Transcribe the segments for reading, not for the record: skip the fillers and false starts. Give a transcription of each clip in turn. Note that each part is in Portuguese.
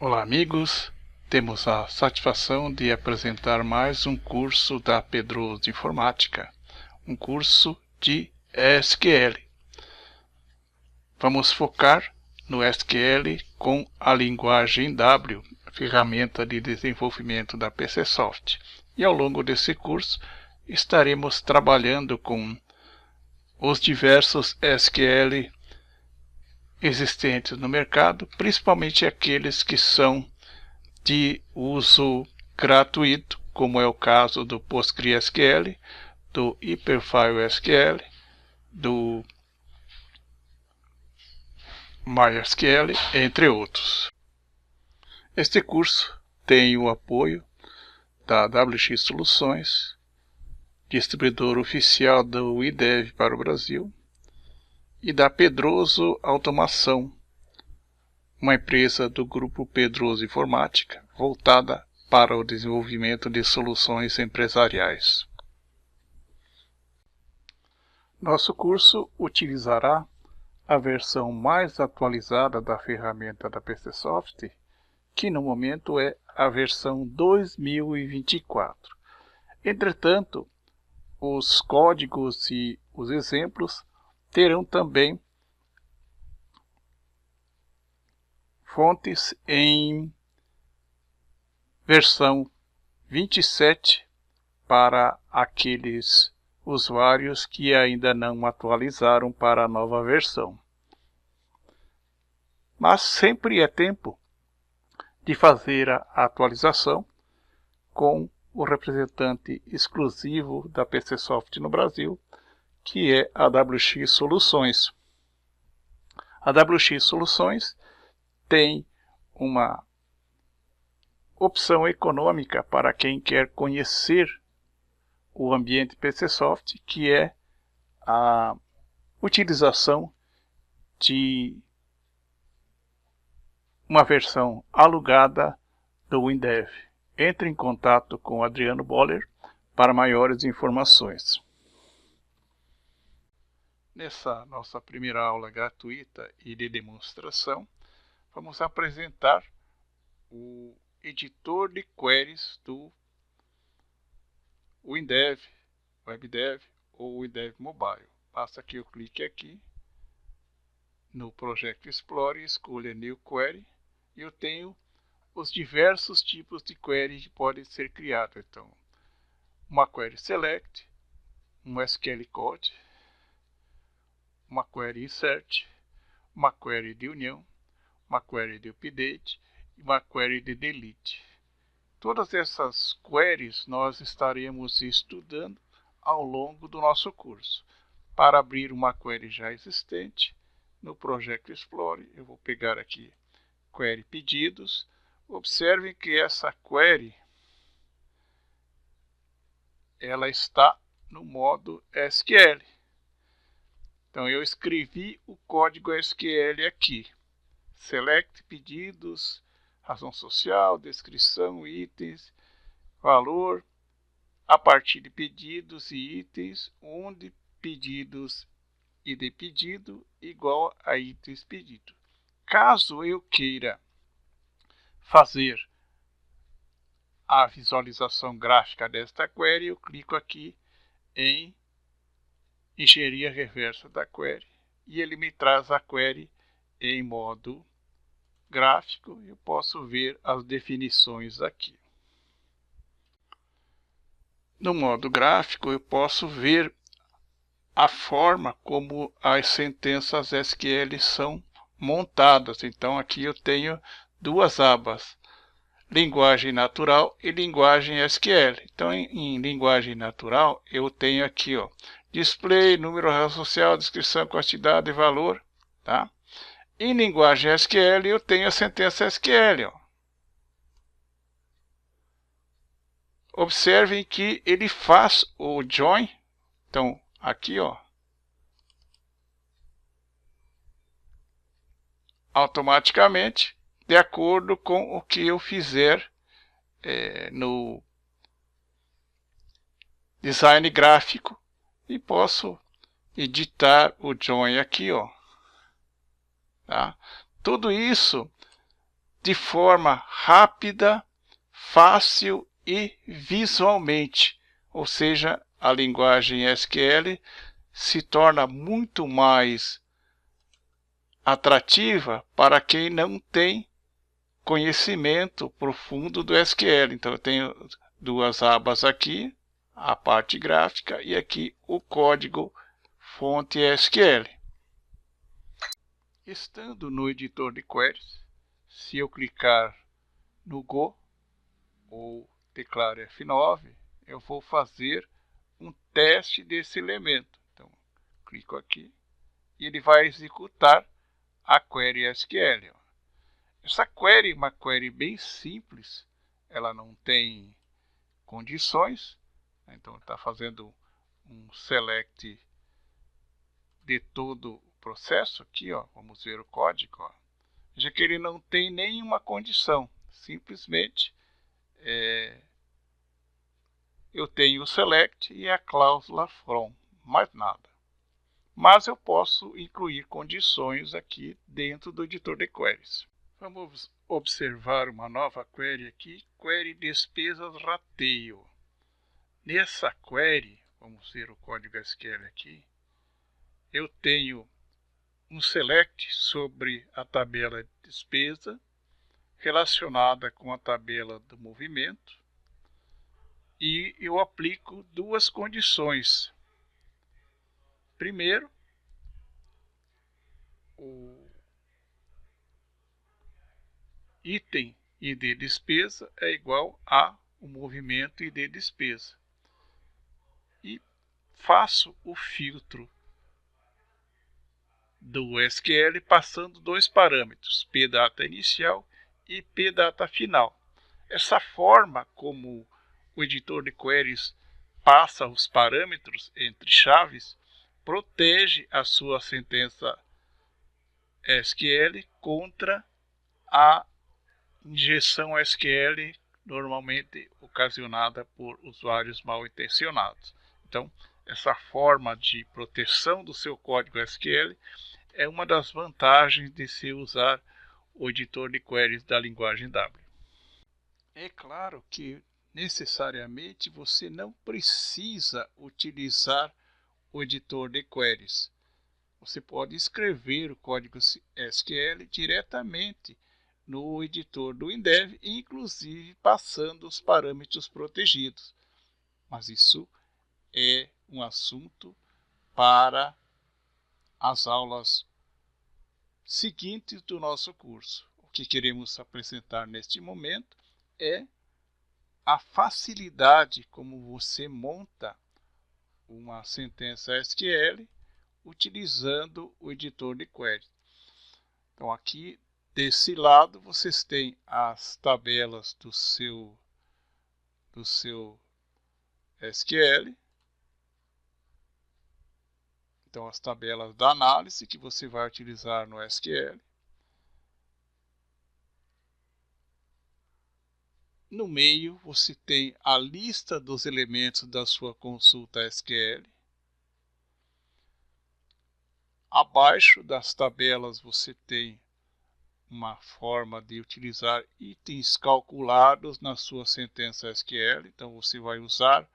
Olá amigos, temos a satisfação de apresentar mais um curso da Pedroso Informática, um curso de SQL. Vamos focar no SQL com a linguagem W, ferramenta de desenvolvimento da PCsoft. E ao longo desse curso estaremos trabalhando com os diversos SQL existentes no mercado, principalmente aqueles que são de uso gratuito, como é o caso do PostgreSQL, do HyperFile do MySQL, entre outros. Este curso tem o apoio da WX Soluções, distribuidor oficial do IDEV para o Brasil, e da Pedroso Automação, uma empresa do grupo Pedroso Informática, voltada para o desenvolvimento de soluções empresariais. Nosso curso utilizará a versão mais atualizada da ferramenta da PCsoft, que no momento é a versão 2024. Entretanto, os códigos e os exemplos terão também fontes em versão 27 para aqueles usuários que ainda não atualizaram para a nova versão. Mas sempre é tempo de fazer a atualização com o representante exclusivo da PCsoft no Brasil, que é a WX Soluções. A WX Soluções tem uma opção econômica para quem quer conhecer o ambiente PCsoft, que é a utilização de uma versão alugada do WinDev. Entre em contato com Adriano Boller para maiores informações. Nessa nossa primeira aula gratuita e de demonstração, vamos apresentar o editor de queries do WinDev, WebDev ou WinDev Mobile. Basta que eu clique aqui no Project Explorer, escolha New Query e eu tenho os diversos tipos de query que podem ser criados. Então, uma query select, um SQL code, uma query insert, uma query de união, uma query de update e uma query de delete. Todas essas queries nós estaremos estudando ao longo do nosso curso. Para abrir uma query já existente, no Project Explorer, eu vou pegar aqui query pedidos. Observem que essa query ela está no modo SQL. Então eu escrevi o código SQL aqui. Select pedidos, razão social, descrição, itens, valor, a partir de pedidos e itens, onde pedidos e de pedido igual a itens pedido. Caso eu queira fazer a visualização gráfica desta query, eu clico aqui em engenharia reversa da query e ele me traz a query em modo gráfico. Eu posso ver as definições aqui. No modo gráfico eu posso ver a forma como as sentenças SQL são montadas. Então aqui eu tenho duas abas, linguagem natural e linguagem SQL. Então em linguagem natural eu tenho aqui display, número, razão social, descrição, quantidade e valor, tá? Em linguagem SQL eu tenho a sentença SQL, Observem que ele faz o join, então aqui automaticamente de acordo com o que eu fizer no design gráfico, e posso editar o join aqui, tá? Tudo isso de forma rápida, fácil e visualmente. Ou seja, a linguagem SQL se torna muito mais atrativa para quem não tem conhecimento profundo do SQL. Então eu tenho duas abas aqui, a parte gráfica e aqui o código fonte SQL. Estando no editor de queries, se eu clicar no Go ou teclado F9, eu vou fazer um teste desse elemento. Então, clico aqui e ele vai executar a query SQL. Essa query é uma query bem simples, ela não tem condições, então está fazendo um select de todo o processo aqui, ó. Vamos ver o código, ó. Veja que ele não tem nenhuma condição, simplesmente eu tenho o select e a cláusula from, mais nada. Mas eu posso incluir condições aqui dentro do editor de queries. Vamos observar uma nova query aqui, query despesas rateio. Nessa query, vamos ver o código SQL aqui, eu tenho um select sobre a tabela de despesa relacionada com a tabela do movimento e eu aplico duas condições. Primeiro, o item ID despesa é igual a o movimento ID despesa. E faço o filtro do SQL passando dois parâmetros, pdata inicial e pdata final. Essa forma como o editor de queries passa os parâmetros entre chaves protege a sua sentença SQL contra a injeção SQL normalmente ocasionada por usuários mal intencionados. Então, essa forma de proteção do seu código SQL é uma das vantagens de se usar o editor de queries da linguagem W. É claro que necessariamente você não precisa utilizar o editor de queries. Você pode escrever o código SQL diretamente no editor do Windev, inclusive passando os parâmetros protegidos. Mas isso é um assunto para as aulas seguintes do nosso curso. O que queremos apresentar neste momento é a facilidade como você monta uma sentença SQL utilizando o editor de query. Então aqui desse lado vocês têm as tabelas do seu SQL. Então as tabelas da análise que você vai utilizar no SQL. No meio você tem a lista dos elementos da sua consulta SQL. Abaixo das tabelas você tem uma forma de utilizar itens calculados na sua sentença SQL. Então você vai usar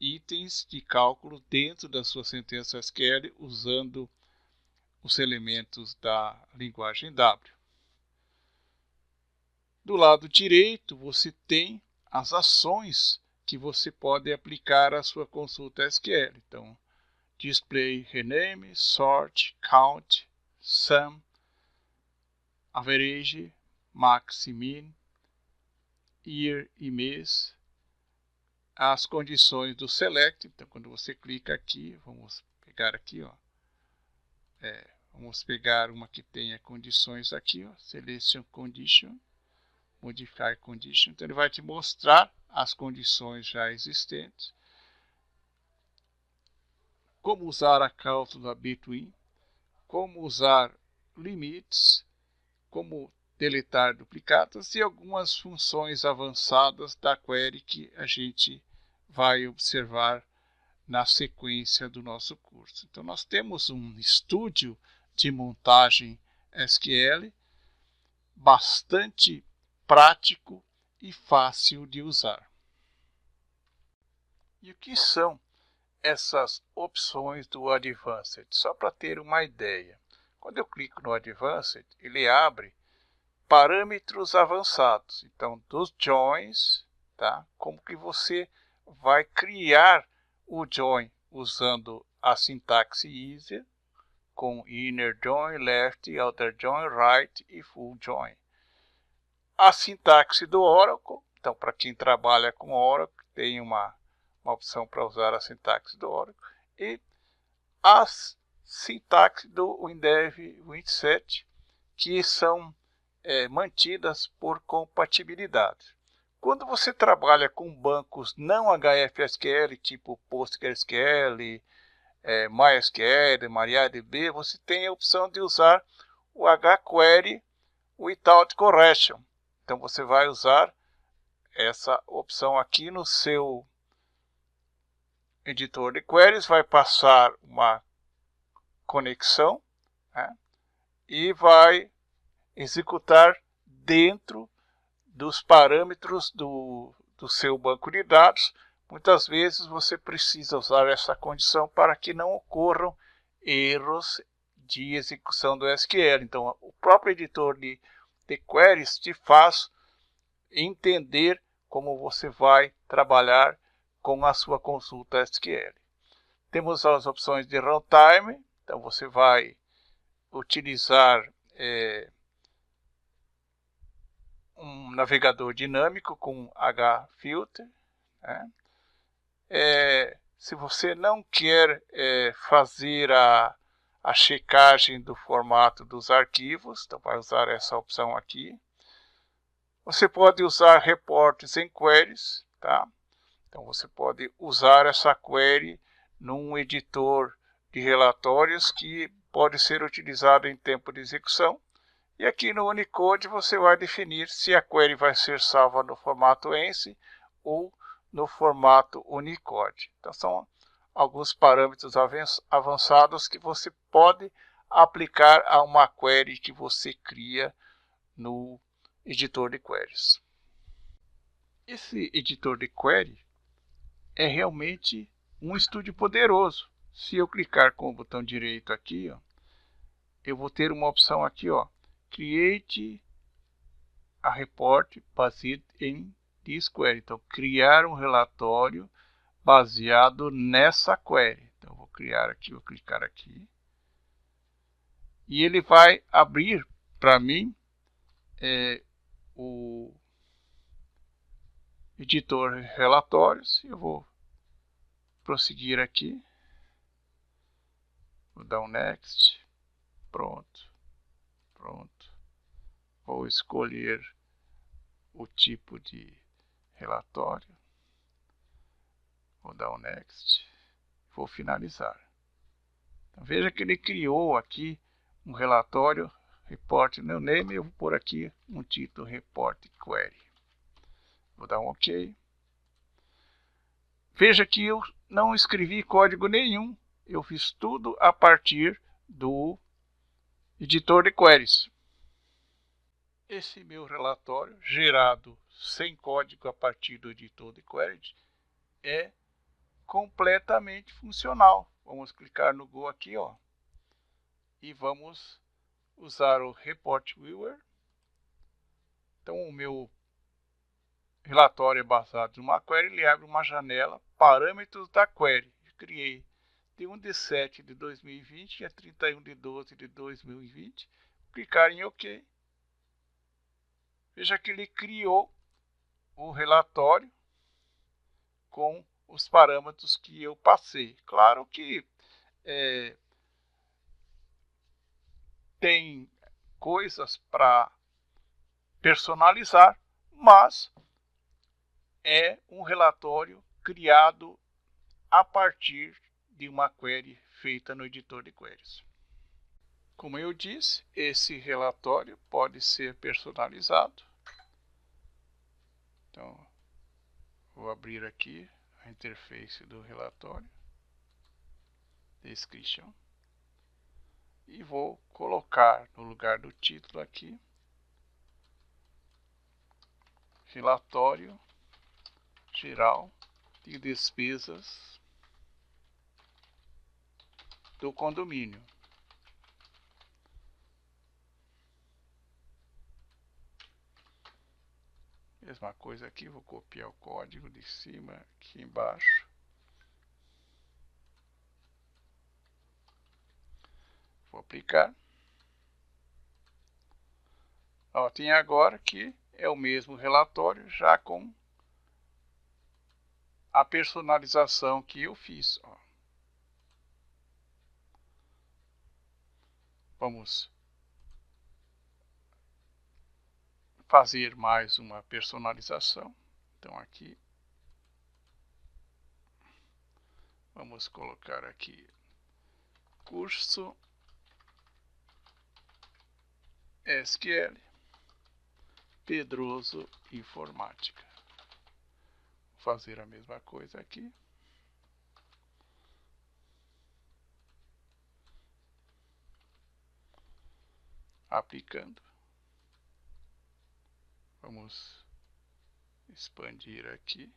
itens de cálculo dentro da sua sentença SQL usando os elementos da linguagem W. Do lado direito você tem as ações que você pode aplicar à sua consulta SQL. Então, display, rename, sort, count, sum, average, max e min, year e mês, as condições do select. Então, quando você clica aqui, vamos pegar aqui, ó, vamos pegar uma que tenha condições aqui, ó, selection condition, modifier condition. Então, ele vai te mostrar as condições já existentes, como usar a cláusula between, como usar limites, como deletar duplicatas e algumas funções avançadas da query que a gente vai observar na sequência do nosso curso. Então nós temos um estúdio de montagem SQL bastante prático e fácil de usar. E o que são essas opções do Advanced? Só para ter uma ideia. Quando eu clico no Advanced, ele abre parâmetros avançados. Então, dos joins, tá? Como que você vai criar o join usando a sintaxe easier, com inner join, left, outer join, right e full join. A sintaxe do Oracle, então para quem trabalha com Oracle, tem uma opção para usar a sintaxe do Oracle, e as sintaxe do WinDev 27, que são mantidas por compatibilidade. Quando você trabalha com bancos não HFSQL, tipo PostgreSQL, MySQL, MariaDB, você tem a opção de usar o jQuery without correction. Então você vai usar essa opção aqui no seu editor de queries, vai passar uma conexão, né, e vai executar dentro dos parâmetros do seu banco de dados. Muitas vezes você precisa usar essa condição para que não ocorram erros de execução do SQL. Então, o próprio editor de queries te faz entender como você vai trabalhar com a sua consulta SQL. Temos as opções de runtime. Então, você vai utilizar um navegador dinâmico com HFilter, né? Se você não quer fazer a checagem do formato dos arquivos, então vai usar essa opção aqui. Você pode usar reports em queries, tá? Então você pode usar essa query num editor de relatórios que pode ser utilizado em tempo de execução. E aqui no Unicode você vai definir se a query vai ser salva no formato ENCE ou no formato Unicode. Então são alguns parâmetros avançados que você pode aplicar a uma query que você cria no editor de queries. Esse editor de query é realmente um estúdio poderoso. Se eu clicar com o botão direito aqui, ó, eu vou ter uma opção aqui, ó, Create a report based in this query. Então, criar um relatório baseado nessa query. Então, vou criar aqui, vou clicar aqui. E ele vai abrir para mim o editor relatórios. Eu vou prosseguir aqui. Vou dar um next. Pronto. Pronto. Vou escolher o tipo de relatório. Vou dar um next. Vou finalizar. Então, veja que ele criou aqui um relatório report new name. Eu vou pôr aqui um título report query. Vou dar um OK. Veja que eu não escrevi código nenhum. Eu fiz tudo a partir do editor de queries. Esse meu relatório, gerado sem código a partir do editor de queries, é completamente funcional. Vamos clicar no Go aqui, ó, e vamos usar o Report Viewer. Então, o meu relatório é baseado numa query, ele abre uma janela, parâmetros da query. Eu criei de 1 de 7 de 2020 a 31 de 12 de 2020. Clicar em OK. Veja que ele criou o relatório com os parâmetros que eu passei. Claro que tem coisas para personalizar, mas é um relatório criado a partir de uma query feita no editor de queries. Como eu disse, esse relatório pode ser personalizado. Então, vou abrir aqui a interface do relatório, Description, e vou colocar no lugar do título aqui relatório geral de despesas do condomínio. Mesma coisa aqui, vou copiar o código de cima aqui embaixo. Vou aplicar. Ó, tem agora que é o mesmo relatório, já com a personalização que eu fiz. Ó. Vamos fazer mais uma personalização. Então aqui vamos colocar aqui curso SQL Pedroso Informática. Vou fazer a mesma coisa aqui. Aplicando. Vamos expandir aqui.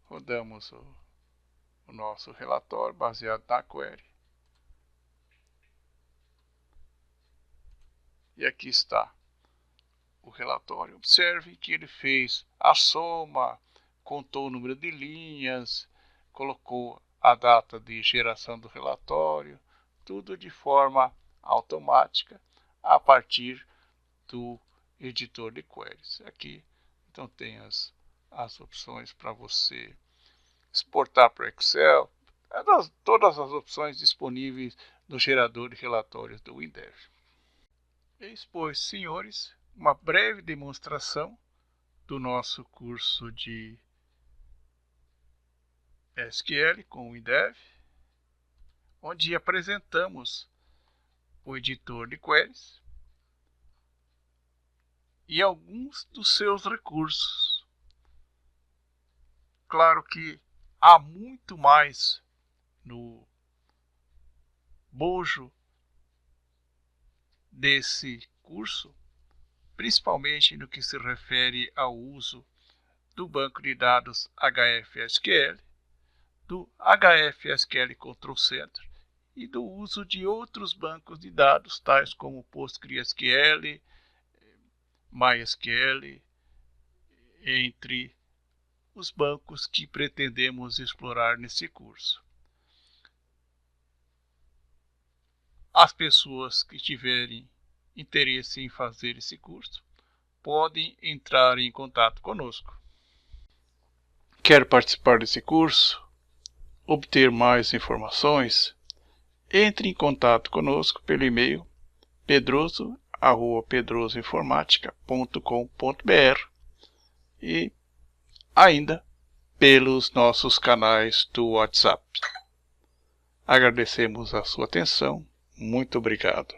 Rodamos o nosso relatório baseado na query. E aqui está o relatório. Observe que ele fez a soma, contou o número de linhas, colocou a data de geração do relatório, tudo de forma automática a partir do editor de queries. Aqui então tem as opções para você exportar para o Excel, todas as opções disponíveis no gerador de relatórios do WinDev. Eis, pois, senhores, uma breve demonstração do nosso curso de SQL com o WinDev, onde apresentamos o editor de queries e alguns dos seus recursos. Claro que há muito mais no bojo desse curso, principalmente no que se refere ao uso do banco de dados HFSQL, do HFSQL Control Center e do uso de outros bancos de dados, tais como PostgreSQL, MySQL, entre os bancos que pretendemos explorar nesse curso. As pessoas que tiverem interesse em fazer esse curso podem entrar em contato conosco. Quer participar desse curso? Obter mais informações? Entre em contato conosco pelo e-mail pedroso@pedrosoinformatica.com.br e ainda pelos nossos canais do WhatsApp. Agradecemos a sua atenção. Muito obrigado.